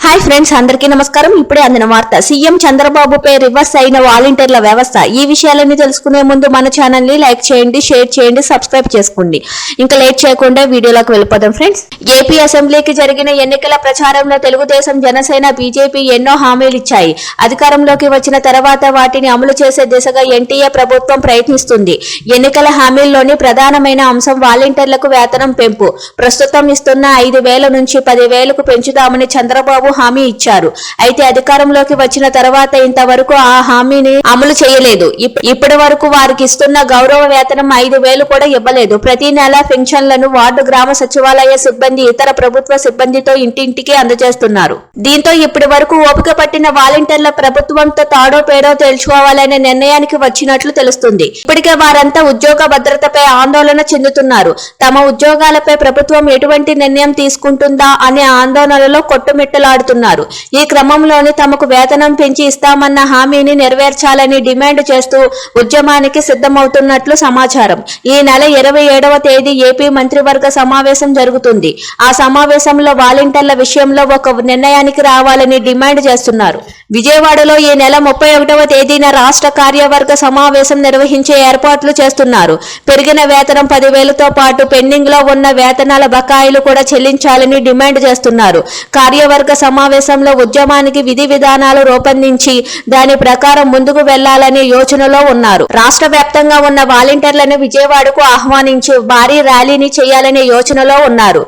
Hi friends, అందరికీ నమస్కారం. ఇప్పుడే అందిన వార్త. సీఎం చంద్రబాబుపై రివర్స్ అయిన వాలంటీర్ల వ్యవస్థ. ఈ విషయాలన్నీ తెలుసుకునే ముందు మన ఛానల్ ని లైక్ చేయండి, షేర్ చేయండి, సబ్స్క్రైబ్ చేసుకోండి. ఇంకా లేట్ చేయకుండా వీడియోలోకి వెళ్ళిపోదాం ఫ్రెండ్స్. ఏపీ అసెంబ్లీకి జరిగిన ఎన్నికల ప్రచారంలో తెలుగుదేశం, జనసేన, బీజేపీ ఎన్నో హామీలు ఇచ్చాయి. అధికారంలోకి వచ్చిన తర్వాత వాటిని అమలు చేసే దిశగా ఎన్టీఏ ప్రభుత్వం ప్రయత్నిస్తుంది. ఎన్నికల హామీల్లోని ప్రధానమైన అంశం వాలంటీర్లకు వేతనం పెంపు. ప్రస్తుతం ఇస్తున్న 5,000 నుంచి 10,000కు పెంచుదామని చంద్రబాబు హామీ ఇచ్చారు. అయితే అధికారంలోకి వచ్చిన తర్వాత ఇంతవరకు ఆ హామీని అమలు చేయలేదు. ఇప్పటి వరకు వారికి ఇస్తున్న గౌరవ వేతనం 5,000 కూడా ఇవ్వలేదు. ప్రతి నెల పెన్షన్లను వార్డు, గ్రామ సచివాలయ సిబ్బంది, ఇతర ప్రభుత్వ సిబ్బందితో ఇంటింటికి అందజేస్తున్నారు. దీంతో ఇప్పటి వరకు ఓపిక పట్టిన వాలంటీర్ల ప్రభుత్వంతో తాడో పేడో తేల్చుకోవాలనే నిర్ణయానికి వచ్చినట్లు తెలుస్తుంది. ఇప్పటికే వారంతా ఉద్యోగ భద్రతపై ఆందోళన చెందుతున్నారు. తమ ఉద్యోగాలపై ప్రభుత్వం ఎటువంటి నిర్ణయం తీసుకుంటుందా అనే ఆందోళనలో కొట్టుమిట్టలాడుతున్నారు. ఈ క్రమంలోనే తమకు వేతనం పెంచి ఇస్తామన్న హామీని నెరవేర్చాలని డిమాండ్ చేస్తూ ఉద్యమానికి సిద్ధమవుతున్నట్లు సమాచారం. ఈ నెల 27వ తేదీ ఏపీ మంత్రివర్గ సమావేశం జరుగుతుంది. ఆ సమావేశంలో వాలంటీర్ల విషయంలో ఒక నిర్ణయానికి రావాలని డిమాండ్ చేస్తున్నారు. విజయవాడలో ఈ నెల 31వ తేదీన రాష్ట్ర కార్యవర్గ సమావేశం నిర్వహించే ఏర్పాట్లు చేస్తున్నారు. పెరిగిన వేతనం 10,000తో పాటు పెండింగ్ లో ఉన్న వేతనాల బకాయిలు కూడా చెల్లించాలని డిమాండ్ చేస్తున్నారు. కార్యవర్గ సమావేశంలో ఉద్యమానికి విధి విధానాలు రూపొందించి దాని ప్రకారం ముందుకు వెళ్లాలనే యోచనలో ఉన్నారు. రాష్ట్ర వ్యాప్తంగా ఉన్న వాలంటీర్లను విజయవాడకు ఆహ్వానించి భారీ ర్యాలీని చేయాలనే యోచనలో ఉన్నారు.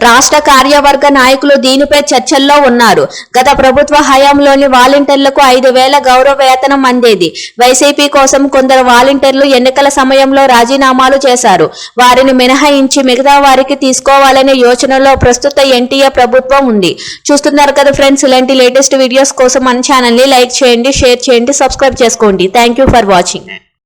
రాష్ట్ర కార్యవర్గ నాయకులు దీనిపై చర్చల్లో ఉన్నారు. గత ప్రభుత్వ హయాంలోని వాలంటీర్లకు 5,000 గౌరవ వేతనం అందేది. వైసీపీ కోసం కొందరు వాలంటీర్లు ఎన్నికల సమయంలో రాజీనామాలు చేశారు. వారిని మినహాయించి మిగతా వారికి తీసుకోవాలనే యోచనలో ప్రస్తుత ఎన్టీఏ ప్రభుత్వం ఉంది. చూస్తున్నారు కదా ఫ్రెండ్స్, ఇలాంటి లేటెస్ట్ వీడియోస్ కోసం మన ఛానల్ ని లైక్ చేయండి, షేర్ చేయండి, సబ్స్క్రైబ్ చేసుకోండి. Thank you for watching.